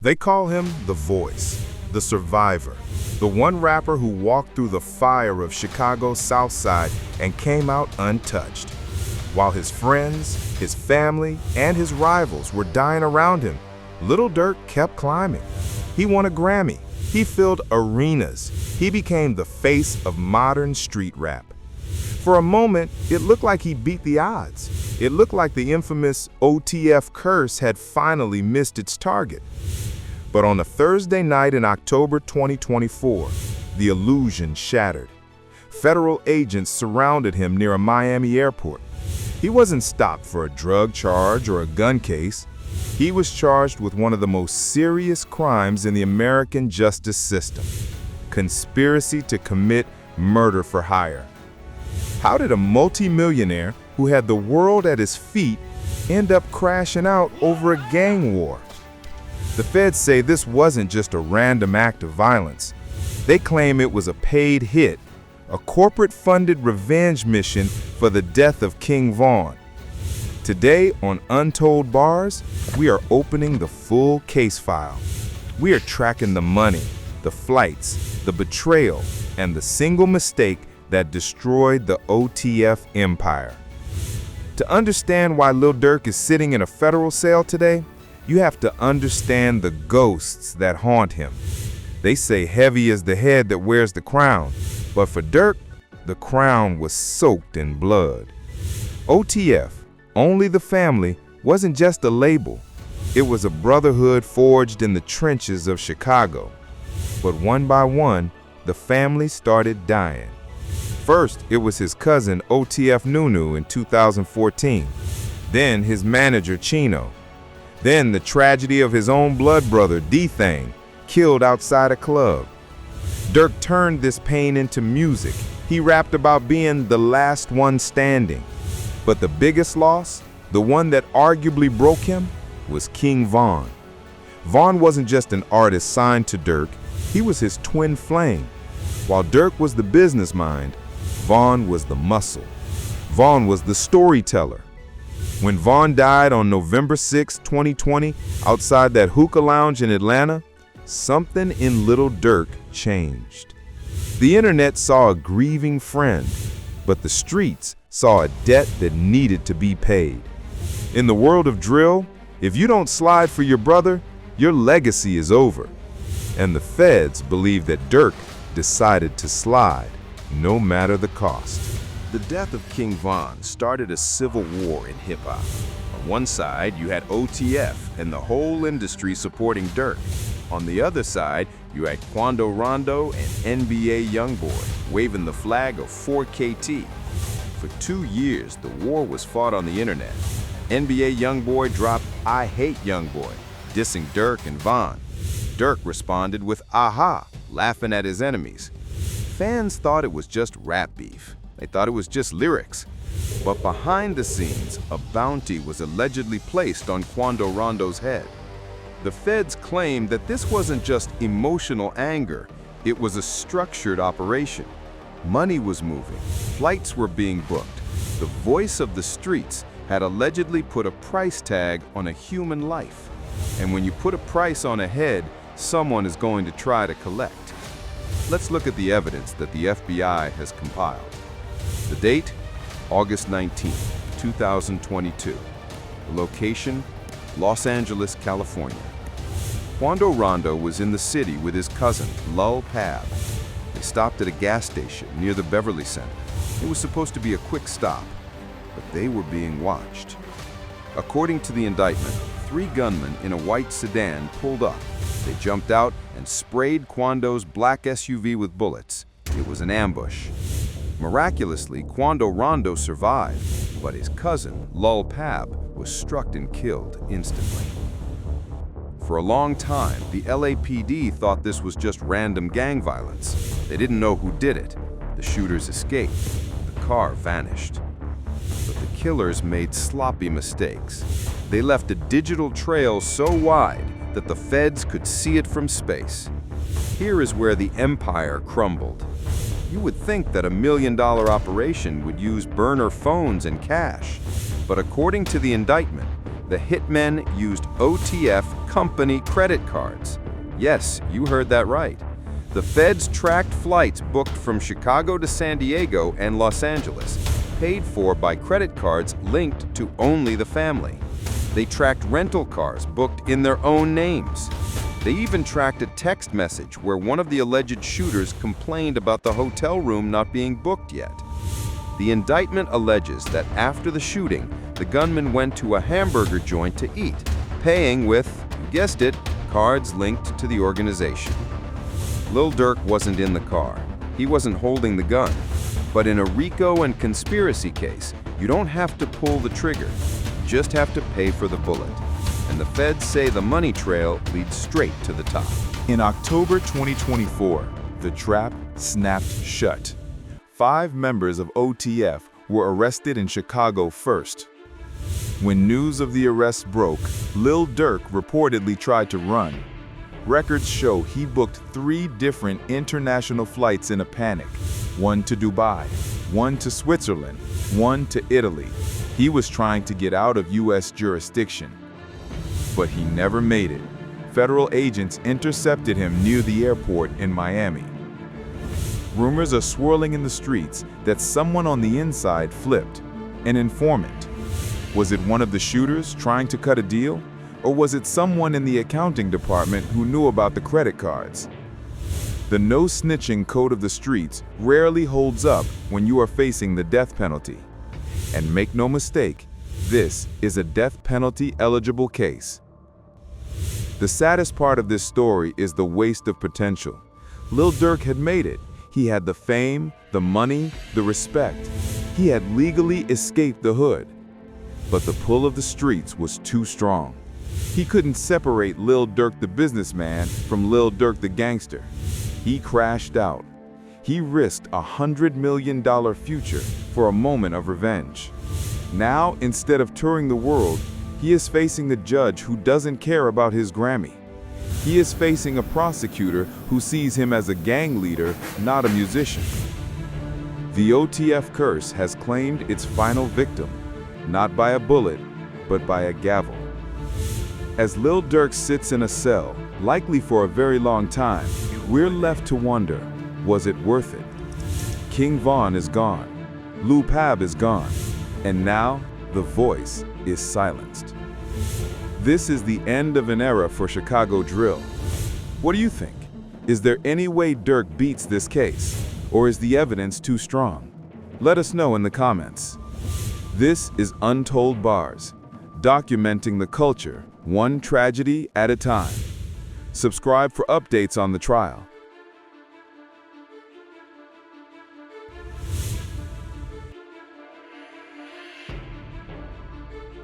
They call him the Voice, the Survivor, the one rapper who walked through the fire of Chicago's South Side and came out untouched. While his friends, his family, and his rivals were dying around him, Lil Durk kept climbing. He won a Grammy. He filled arenas. He became the face of modern street rap. For a moment, it looked like he beat the odds. It looked like the infamous OTF Curse had finally missed its target. But on a Thursday night in October 2024, the illusion shattered. Federal agents surrounded him near a Miami airport. He wasn't stopped for a drug charge or a gun case. He was charged with one of the most serious crimes in the American justice system: conspiracy to commit murder for hire. How did a multimillionaire who had the world at his feet end up crashing out over a gang war? The feds say this wasn't just a random act of violence. They claim it was a paid hit, a corporate-funded revenge mission for the death of King Von. Today on Untold Bars, we are opening the full case file. We are tracking the money, the flights, the betrayal, and the single mistake that destroyed the OTF Empire. To understand why Lil Durk is sitting in a federal cell today, you have to understand the ghosts that haunt him. They say heavy is the head that wears the crown, but for Durk, the crown was soaked in blood. OTF, only the family, wasn't just a label. It was a brotherhood forged in the trenches of Chicago. But one by one, the family started dying. First, it was his cousin OTF Nunu in 2014. Then his manager Chino. Then the tragedy of his own blood brother D-Thang, killed outside a club. Durk turned this pain into music. He rapped about being the last one standing. But the biggest loss, the one that arguably broke him, was King Von. Von wasn't just an artist signed to Durk, he was his twin flame. While Durk was the business mind, Von was the muscle. Von was the storyteller. When Von died on November 6, 2020, outside that hookah lounge in Atlanta, something in Lil Durk changed. The internet saw a grieving friend, but the streets saw a debt that needed to be paid. In the world of drill, if you don't slide for your brother, your legacy is over. And the feds believe that Durk decided to slide, no matter the cost. The death of King Von started a civil war in hip-hop. On one side, you had OTF and the whole industry supporting Durk. On the other side, you had Quando Rondo and NBA YoungBoy waving the flag of 4KT. For 2 years, the war was fought on the internet. NBA YoungBoy dropped "I Hate YoungBoy," dissing Durk and Von. Durk responded with "Aha," laughing at his enemies. Fans thought it was just rap beef. They thought it was just lyrics. But behind the scenes, a bounty was allegedly placed on Quando Rondo's head. The feds claimed that this wasn't just emotional anger, it was a structured operation. Money was moving, flights were being booked. The voice of the streets had allegedly put a price tag on a human life. And when you put a price on a head, someone is going to try to collect. Let's look at the evidence that the FBI has compiled. The date, August 19, 2022. The location, Los Angeles, California. Quando Rondo was in the city with his cousin, Lil Pab. They stopped at a gas station near the Beverly Center. It was supposed to be a quick stop, but they were being watched. According to the indictment, 3 gunmen in a white sedan pulled up. They jumped out and sprayed Quando's black SUV with bullets. It was an ambush. Miraculously, Quando Rondo survived, but his cousin, Lil Pab, was struck and killed instantly. For a long time, the LAPD thought this was just random gang violence. They didn't know who did it. The shooters escaped. The car vanished. But the killers made sloppy mistakes. They left a digital trail so wide that the feds could see it from space. Here is where the empire crumbled. You would think that $1 million operation would use burner phones and cash, but according to the indictment, the hitmen used OTF company credit cards. Yes, you heard that right. The feds tracked flights booked from Chicago to San Diego and Los Angeles, paid for by credit cards linked to only the family. They tracked rental cars booked in their own names. They even tracked a text message where one of the alleged shooters complained about the hotel room not being booked yet. The indictment alleges that after the shooting, the gunman went to a hamburger joint to eat, paying with, you guessed it, cards linked to the organization. Lil Durk wasn't in the car. He wasn't holding the gun. But in a RICO and conspiracy case, you don't have to pull the trigger. You just have to pay for the bullet. And the feds say the money trail leads straight to the top. In October 2024, the trap snapped shut. 5 members of OTF were arrested in Chicago first. When news of the arrest broke, Lil Durk reportedly tried to run. Records show he booked 3 different international flights in a panic. 1 to Dubai, 1 to Switzerland, 1 to Italy. He was trying to get out of US jurisdiction. But he never made it. Federal agents intercepted him near the airport in Miami. Rumors are swirling in the streets that someone on the inside flipped, an informant. Was it one of the shooters trying to cut a deal? Or was it someone in the accounting department who knew about the credit cards? The no snitching code of the streets rarely holds up when you are facing the death penalty. And make no mistake, this is a death penalty eligible case. The saddest part of this story is the waste of potential. Lil Durk had made it. He had the fame, the money, the respect. He had legally escaped the hood. But the pull of the streets was too strong. He couldn't separate Lil Durk the businessman from Lil Durk the gangster. He crashed out. He risked a $100 million future for a moment of revenge. Now, instead of touring the world, he is facing the judge who doesn't care about his Grammy. He is facing a prosecutor who sees him as a gang leader, not a musician. The OTF Curse has claimed its final victim, not by a bullet, but by a gavel. As Lil Durk sits in a cell, likely for a very long time, we're left to wonder, was it worth it? King Von is gone, Lou Pab is gone, and now the voice is silenced. This is the end of an era for Chicago drill. What do you think? Is there any way Durk beats this case? Or is the evidence too strong? Let us know in the comments. This is Untold Bars, documenting the culture, one tragedy at a time. Subscribe for updates on the trial.